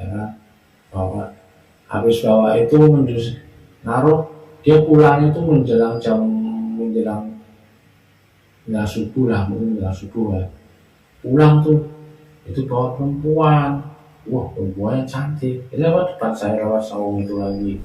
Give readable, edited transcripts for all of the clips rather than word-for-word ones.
ya, bawa habis bawa itu naruh, dia pulangnya itu menjelang nggak subuh lah, mungkin nggak subuh ya, pulang tuh itu bawa perempuan. Wah, perempuannya cantik, ini apa depan saya lewat saung itu lagi.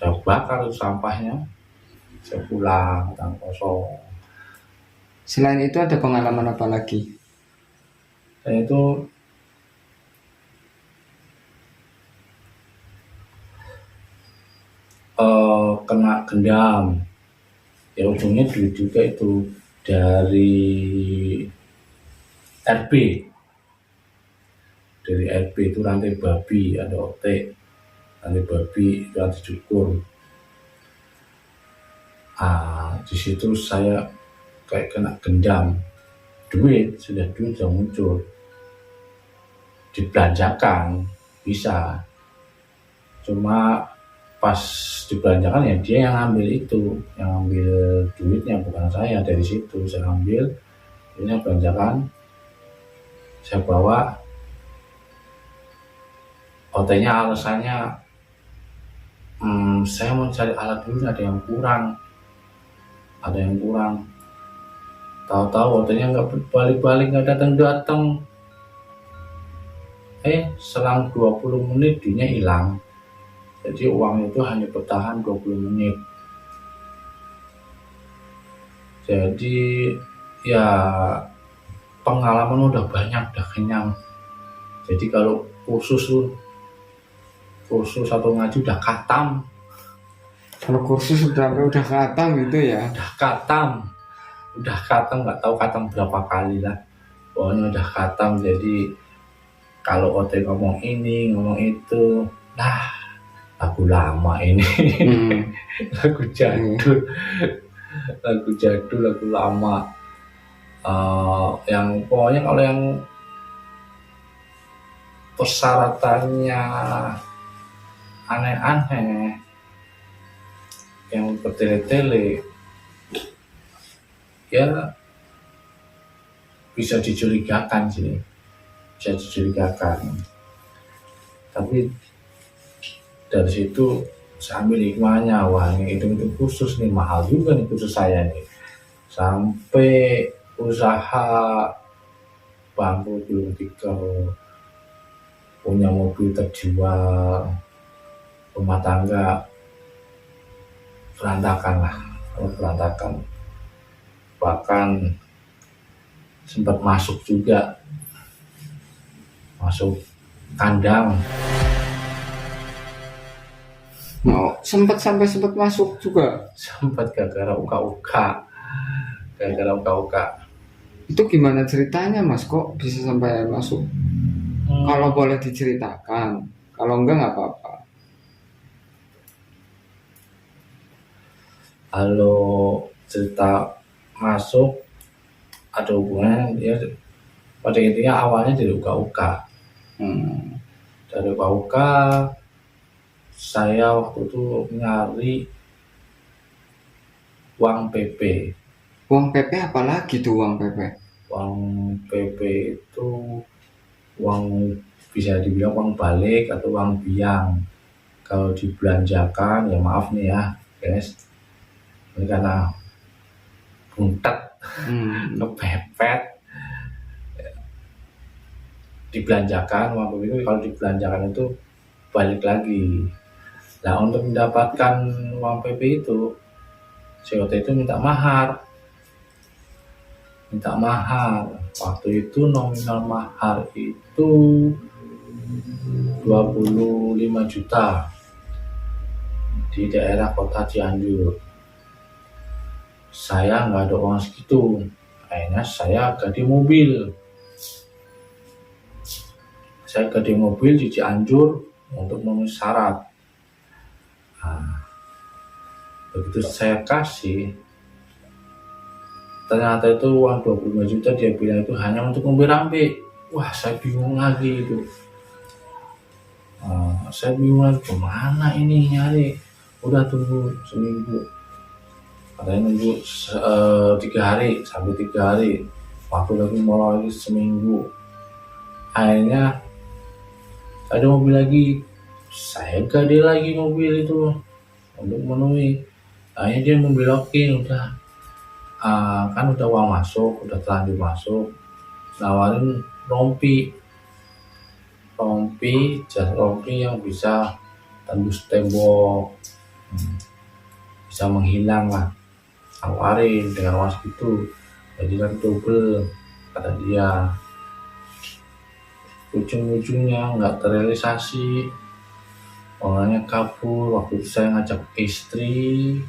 Saya bakar sampahnya, saya pulang tangan kosong. Selain itu ada pengalaman apa lagi? Saya itu kena gendam, ya ujungnya duit juga itu dari RB. Dari RB itu rantai babi, ada OT, rantai babi itu rantai cukur. Di situ saya kayak kena gendam, duit sudah muncul, dibelanjakan bisa, cuma pas dibelanjakan ya dia yang ngambil itu, yang ngambil duitnya, bukan saya. Dari situ saya ambil ini belanjakan, saya bawa. OT-nya alasannya saya mau cari alat dulu, ada yang kurang. Tahu-tahu OT-nya nggak balik-balik, nggak datang. Selang 20 menit duitnya hilang. Jadi uang itu hanya bertahan 20 menit. Jadi ya pengalaman udah banyak, udah kenyang. Jadi kalau kursus atau ngaji udah khatam. Kalau kursus udah khatam gitu ya? Udah khatam, nggak tahu khatam berapa kali lah. Pokoknya udah khatam. Jadi kalau OT ngomong ini, ngomong itu, lagu lama ini. Lagu jadul, lagu lama. Yang pokoknya kalau yang persyaratannya aneh-aneh, yang bertele-tele, ya bisa dicurigakan sih, tapi dari situ saya ambil hikmahnya. Wah, ini itu khusus nih, mahal juga nih khusus saya nih, sampai usaha bangkrut belum tikar, punya mobil terjual, rumah tangga berantakan, bahkan sempat masuk kandang. Sempat masuk juga. Sempat gara-gara uka-uka. Itu gimana ceritanya, Mas? Kok bisa sampai masuk? Kalau boleh diceritakan, kalau enggak nggak apa-apa. Kalau cerita masuk ada hubungannya, ya pada intinya awalnya dari uka-uka. Dari uka-uka saya waktu itu nyari uang PP. Uang PP apalagi tuh uang PP? Uang PP itu uang, bisa dibilang uang balik atau uang biang. Kalau dibelanjakan, ya maaf nih ya guys, ini karena buntet, kepepet, dibelanjakan uang PP itu, kalau dibelanjakan itu balik lagi. Nah, untuk mendapatkan uang PP itu, COT itu minta mahar. Waktu itu nominal mahar itu 25 juta. di daerah kota Cianjur. Saya nggak ada uang segitu, akhirnya saya ganti mobil. Saya ganti mobil di Cianjur untuk memenuhi syarat. Nah, begitu saya kasih, ternyata itu uang 25 juta, dia bilang itu hanya untuk mobil rambe. Wah, saya bingung lagi itu. Saya bingung lagi, kemana ini nyari. Udah tunggu seminggu, katanya nunggu 3 hari sampai 3 hari, waktu lagi mau lagi seminggu. Akhirnya ada mobil lagi, saya gade lagi mobil itu untuk memenuhi. Akhirnya dia membelokin, udah kan udah uang masuk, udah terlanjur masuk, nawarin jas rompi yang bisa tembus tembok, bisa menghilang lah, tawarin dengan uang segitu, jadi kan double kata dia. Ujung-ujungnya nggak terrealisasi, orangnya kabur. Waktu itu saya ngajak istri,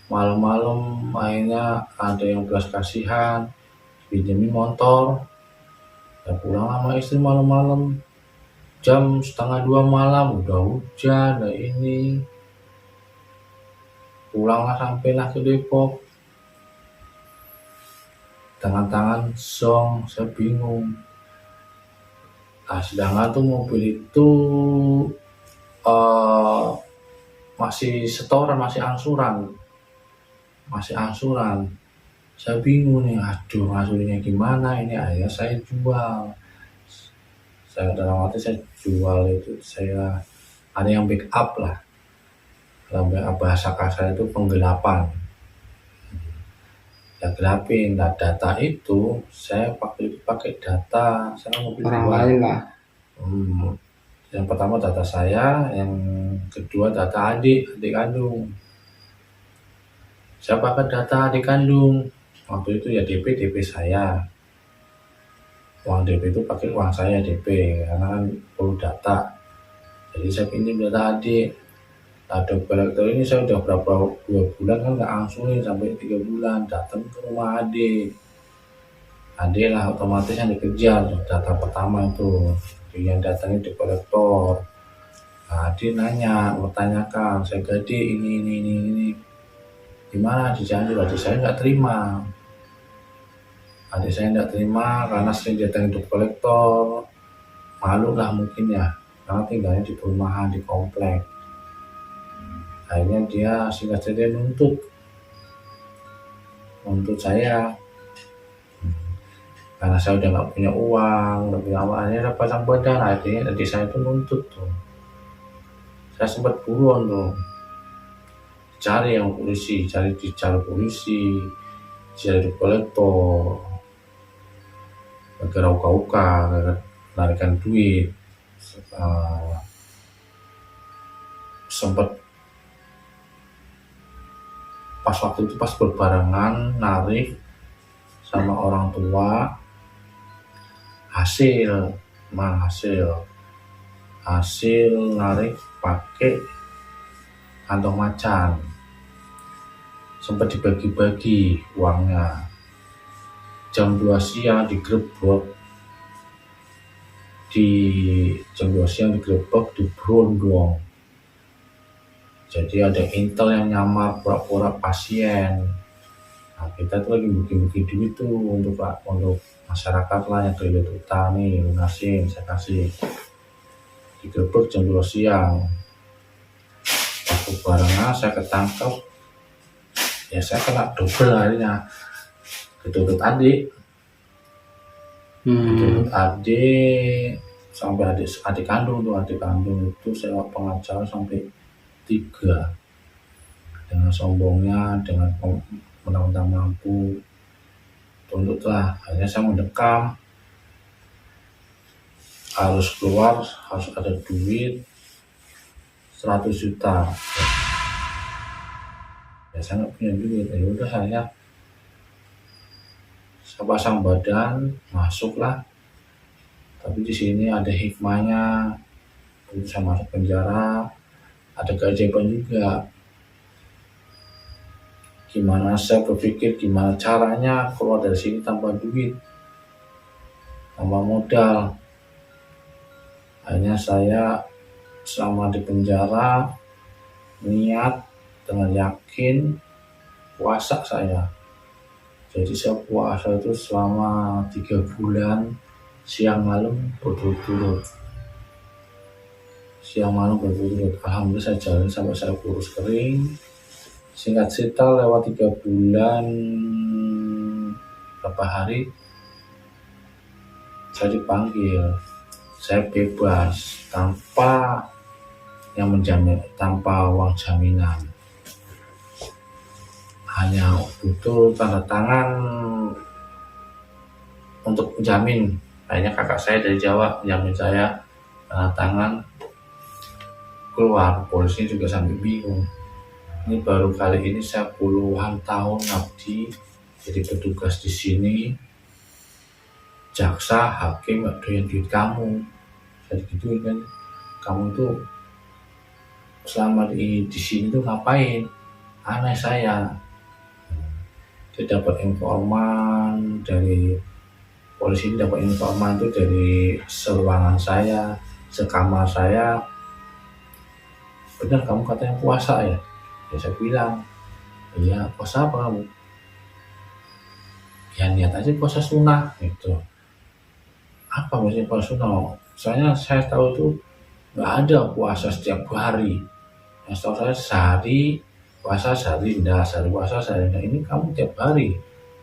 malam-malam akhirnya ada yang belas kasihan, pinjemin motor. Ya pulang sama istri malam-malam, jam 1:30 malam, udah hujan, udah ini. Pulanglah sampailah ke Depok, dengan tangan zong, saya bingung. Nah, sedangkan tuh mobil itu masih setoran, masih angsuran. Saya bingung nih, aduh ngasurinnya gimana ini. Akhirnya saya jual. Saya dalam arti saya jual itu, saya ada yang backup lah. Dalam backup bahasa kasar itu penggelapan. Ya gelapin. Nah, data itu saya pakai data saya mobil Orang jual. lain lah. Yang pertama data saya, yang kedua data adik kandung. Saya pakai data adik kandung. Waktu itu ya DP saya. Uang DP itu pakai uang saya DP, karena kan perlu data. Jadi saya pinjam data adik. Ada kolektor ini saya udah 2 bulan kan nggak angsurin, sampai 3 bulan datang ke rumah adik lah, otomatis yang dikejar data pertama itu. Yang datangnya di kolektor. Nah, dia bertanyakan, saya gade ini gimana di Cianjur. Adik saya nggak terima karena sering datang di kolektor, malu lah mungkin ya, karena tinggalnya di perumahan, di komplek. Akhirnya dia singkat cerita nuntut saya, karena saya udah nggak punya uang, akhirnya pasang badan. Akhirnya adik saya itu nuntut tuh. Saya sempat buruan tuh, cari polisi, cari di kolektor, gara uka-uka, larikan duit. Sempat pas waktu itu pas berbarengan narik sama orang tua, hasil narik pakai kantong macan. Sempat dibagi-bagi uangnya. Jam 2 siang digerebek di Brondong. Jadi ada intel yang nyamar pura-pura pasien. Nah, kita tuh lagi bagi-bagi duit tuh untuk masyarakat lah yang kredit utang nih, lunasin, saya kasih. Digerebek jam 2 siang. Waktu barengan saya ketangkep, ya saya kena double akhirnya. Dituntut adik sampai adik kandung itu sewa pengacara sampai 3. Dengan sombongnya, dengan menang-menang mampu, tuntutlah. Akhirnya saya mendekam, harus keluar, harus ada duit 100 juta. Ya saya nggak punya duit. Ya udah, saya pasang badan, masuklah. Tapi di sini ada hikmahnya. Saya masuk penjara, ada keajaiban juga. Gimana saya berpikir gimana caranya keluar dari sini tanpa duit, tanpa modal. Hanya saya selama di penjara niat dengan yakin puasa saya. Jadi saya puasa itu selama 3 bulan siang malam berturut-turut. Alhamdulillah saya jalan sampai saya kurus kering. Singkat cerita lewat 3 bulan berapa hari saya dipanggil, saya bebas tanpa yang menjamin, tanpa uang jaminan, hanya butuh tanda tangan untuk menjamin. Akhirnya kakak saya dari Jawa menjamin saya, tanda tangan, keluar. Polisi juga sampai bingung. Ini baru kali ini saya puluhan tahun ngabdi jadi petugas di sini. Jaksa, hakim gak doyan duit kamu. Saya gituin kan, kamu tuh selama di sini tuh ngapain? Aneh saya. Dia dapat informan dari polisi, dapat informan itu dari seruangan saya, sekamar saya. Benar kamu katanya puasa ya? Ya saya bilang, iya puasa apa kamu? Ya niat aja puasa sunnah gitu. Apa maksudnya puasa sunnah? Soalnya saya tahu tuh nggak ada puasa setiap hari. Yang tahu saya sehari puasa, sehari enggak, sehari puasa, sehari enggak. Ini kamu tiap hari.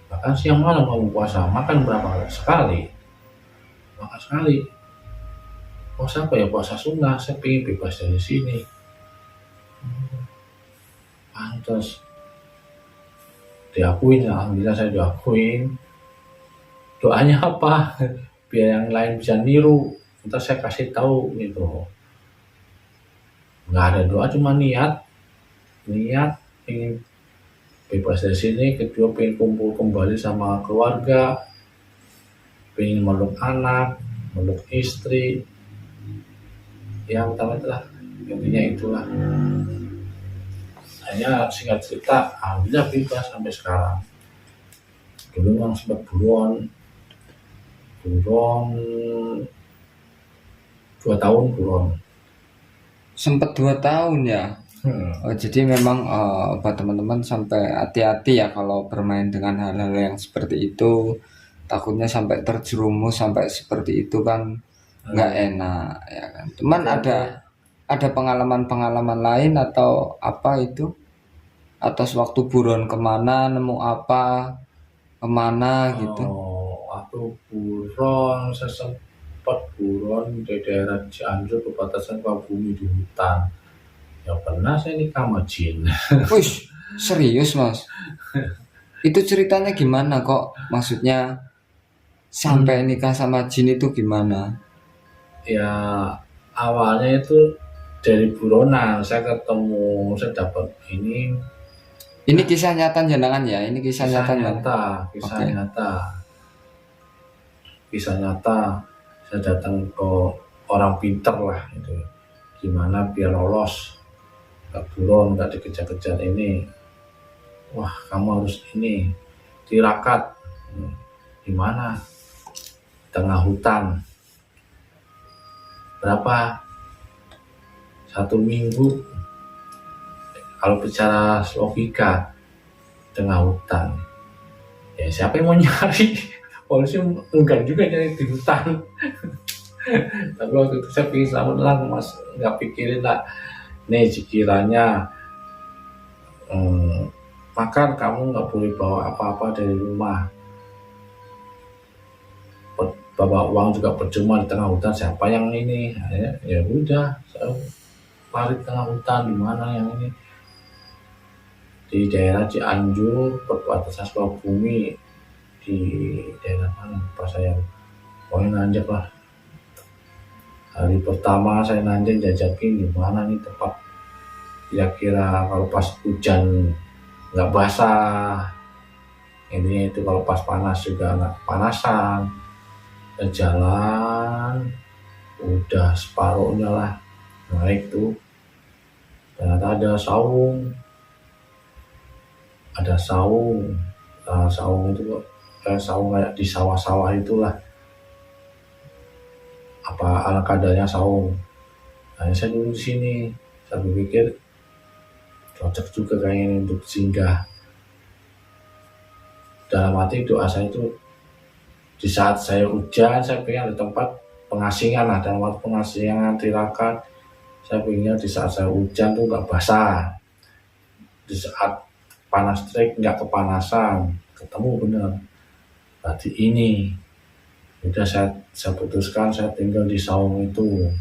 Bahkan siang malam kamu puasa. Makan berapa sekali? Makan sekali. Puasa apa ya? Puasa sunnah. Saya pengen bebas dari sini. Pantas diakuin, alhamdulillah saya diakuin. Doanya apa? Biar yang lain bisa niru. Ntar saya kasih tahu gitu. Nggak ada doa, cuma niat ingin bebas dari sini. Kedua pengen kumpul kembali sama keluarga, pengen meluk anak, meluk istri. Yang utama itulah, intinya itulah. Hanya singkat cerita, alhamdulillah bebas sampai sekarang. Dulu memang sempat buron 2 tahun buron. Sempat 2 tahun ya. Jadi memang buat teman-teman sampai hati-hati ya kalau bermain dengan hal-hal yang seperti itu. Takutnya sampai terjerumus sampai seperti itu kan nggak enak ya kan. Cuman ada pengalaman-pengalaman lain atau apa itu? Atas waktu buron kemana, nemu apa, kemana gitu? Waktu buron, saya sempat buron di daerah Cianjur, perbatasan Sukabumi di hutan. Ya pernah saya nikah sama jin. Wih, serius mas? Itu ceritanya gimana kok? Maksudnya sampai nikah sama jin itu gimana? Ya awalnya itu dari buronan, saya ketemu, saya dapat ini. Ini kisah nyata jenengan ya? Ini kisah nyata. Kisah nyata. Saya datang ke orang pinter lah itu. Gimana biar lolos, gak buron, gak dikejar-kejar ini. Wah kamu harus ini tirakat. Gimana? Tengah hutan. Berapa? 1 minggu. Kalau bicara logika, tengah hutan, ya siapa yang mau nyari? Polisi enggak juga nyari di hutan. Tapi waktu itu saya pikir selamat lah mas, nggak pikirin lah. Nih sekiranya makan kamu nggak boleh bawa apa-apa dari rumah. Bawa uang juga percuma di tengah hutan. Siapa yang ini? Ya udah, saya lari tengah hutan. Di mana yang ini? Di daerah Cianjur, perbatasan Sukabumi, di daerah mana pas saya pokoknya nanjak lah. Hari pertama saya nanjak, jajakin di mana nih tempat kira-kira kalau pas hujan nggak basah, intinya itu kalau pas panas juga nggak panasan. Jalan udah separuhnya lah naik tuh ternyata ada saung. Saung itu saung kayak di sawah-sawah itulah, apa ala kadarnya saung. Nah, saya dulu di sini, saya berpikir cocok juga kayaknya untuk singgah. Dalam hati doa saya itu, di saat saya hujan, saya pengen ada tempat pengasingan lah, dalam waktu pengasingan tirakat. Saya pengen di saat saya hujan tuh nggak basah, di saat panas terik nggak kepanasan, ketemu bener. Berarti ini udah saya putuskan, saya tinggal di saung itu.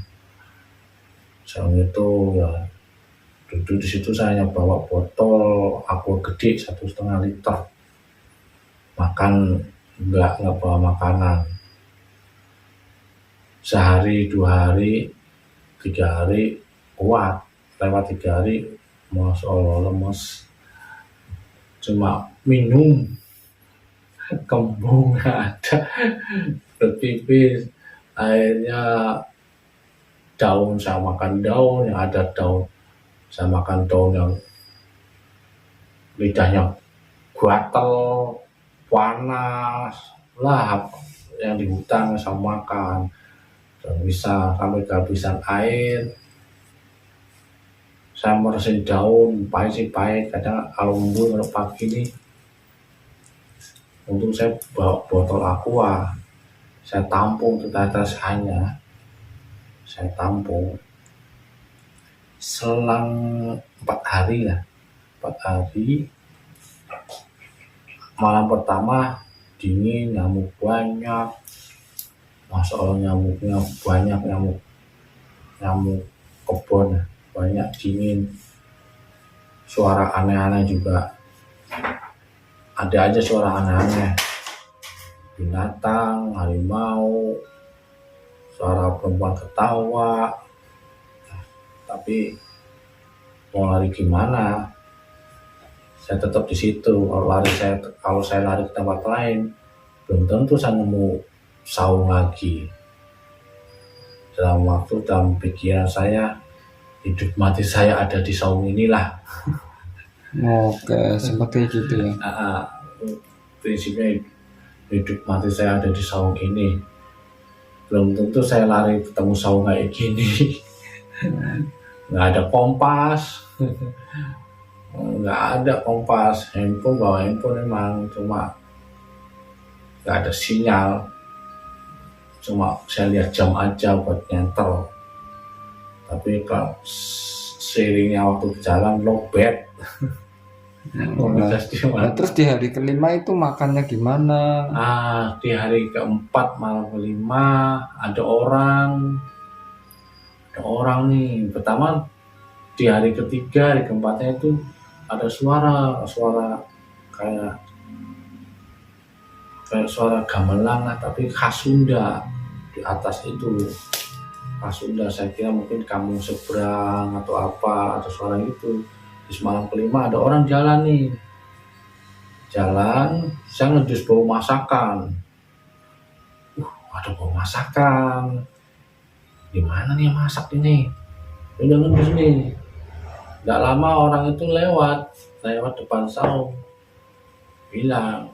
Saung itu ya, duduk di situ, saya hanya bawa botol aqua gede 1,5 liter. Makan nggak bawa makanan. Sehari, 2 hari, 3 hari kuat. Lewat 3 hari Masya Allah lemes. Cuma minum, kembung nggak ada, berpipis. Akhirnya daun, saya makan daun yang ada daun. Saya makan daun yang lidahnya gatel, panas lah, yang di hutan saya makan. Dan bisa sampai kehabisan air. Saya meresin daun, pahit sih pahit. Kadang kalau embun, kalau pagi ini, untuk saya bawa botol aqua, saya tampung ke atas hanya. Saya tampung. Selang 4 hari lah. 4 hari. Malam pertama dingin, nyamuk banyak. Masya Allah nyamuknya banyak, nyamuk kebon banyak, dingin. Suara aneh-aneh juga. Ada aja suara aneh-aneh. Binatang, harimau, suara perempuan ketawa. Tapi mau lari gimana? Saya tetap di situ. Kalau saya lari ke tempat lain, belum tentu saya nemu saung lagi. Dalam pikiran saya, hidup mati saya ada di saung inilah. Oke, seperti gitu ya. Prinsipnya hidup mati saya ada di saung ini. Belum tentu saya lari ketemu saung kayak gini. Nggak ada kompas. Nggak ada kompas. Bawa handphone memang, cuma nggak ada sinyal. Cuma saya lihat jam aja buat nyentel. Tapi kalau seiringnya waktu berjalan lowbat. Nah, terus di hari kelima itu makannya gimana? Di hari keempat malam kelima ada orang nih. Pertama di hari ketiga, hari keempatnya itu ada suara kayak suara gamelan lah, tapi khas Sunda. Di atas itu khas Sunda, saya kira mungkin kampung seberang atau apa, ada suara itu. Di malam kelima ada orang jalan nih. Saya ngejus bau masakan. Ada bau masakan. Gimana nih yang masak ini? Udah ngejus nih. Gak lama orang itu lewat depan saung. Bilang,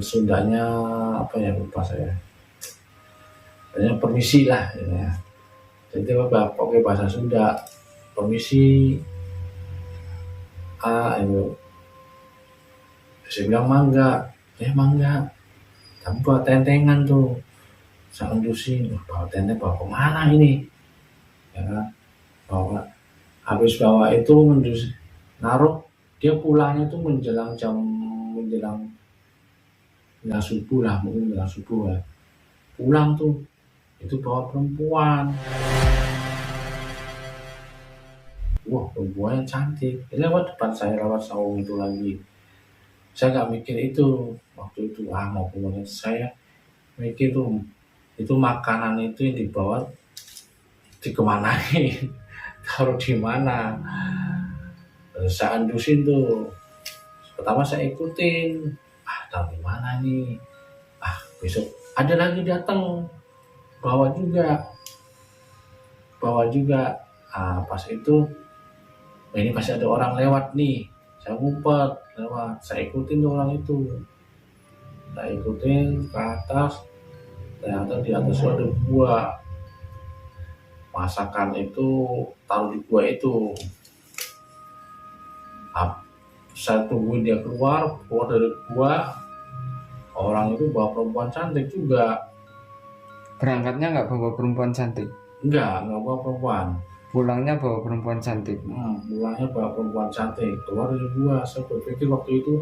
Sundanya apa ya, lupa saya. Kayaknya permisi lah ya. Jadi pakai bahasa Sunda, permisi. Itu saya bilang mangga. Tapi buat tentengan tuh, saya endusin. Bawa tenteng, bawa kemana ini? Ya kan? Habis bawa itu naruh, dia pulangnya tuh menjelang subuh lah, mungkin menjelang subuh ya. Pulang tuh, itu bawa perempuan. Wah, perempuannya cantik. Lewat depan saya, lewat saung itu lagi. Saya nggak mikir itu waktu itu. Mau pulang, saya mikir tuh, itu makanan itu yang dibawa dikemanain, taruh di mana. Saya andusin tuh. Pertama saya ikutin, taruh di mana nih? Besok ada lagi datang, bawa juga. bawah juga. Pas itu ini pasti ada orang lewat nih, saya ngumpet lewat, saya ikutin tuh orang itu, saya ikutin ke atas. Ternyata di atas ada gua, masakan itu taruh di gua itu. Saya tungguin dia keluar dari gua. Orang itu bawa perempuan cantik juga. Berangkatnya nggak bawa perempuan cantik, Enggak bawa perempuan. pulangnya bawa perempuan cantik. Pulangnya bawa perempuan cantik keluar dari gua. Saya berpikir waktu itu,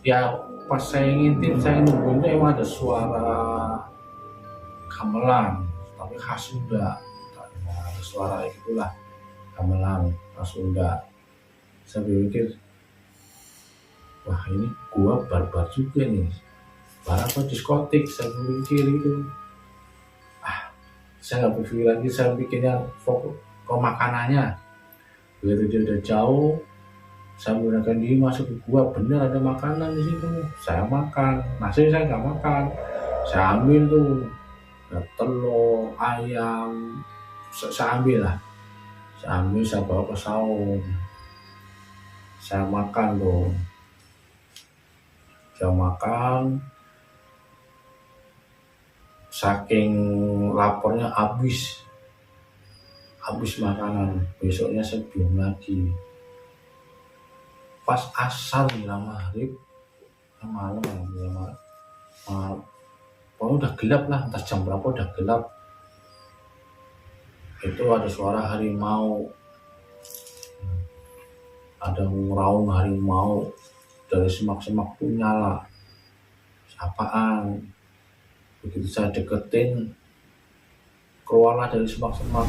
ya pas saya ngintip, saya nungguin itu emang ada suara gamelan, tapi khas Sunda. Ada suara itulah, gamelan khas Sunda. Saya berpikir, wah ini gua barbar juga nih, barang apa diskotik. Saya berpikir itu, saya nggak berpikir lagi, saya pikirnya fokus ke makanannya. Begitu dia udah jauh, saya menggunakan diri masuk ke gua, bener ada makanan di situ. Saya makan, nasi saya nggak makan, saya ambil tuh, ada telur, ayam, saya ambil lah, saya bawa ke saung, saya makan tuh, saya makan, saking laparnya habis makanan. Besoknya saya belum lagi, pas asar bilang maghrib malam pokoknya udah gelap lah, entah jam berapa udah gelap. Itu ada suara harimau, ada ngeraung harimau dari semak-semak tuh nyala. Apaan? Begitu saya deketin, keluarlah dari semak-semak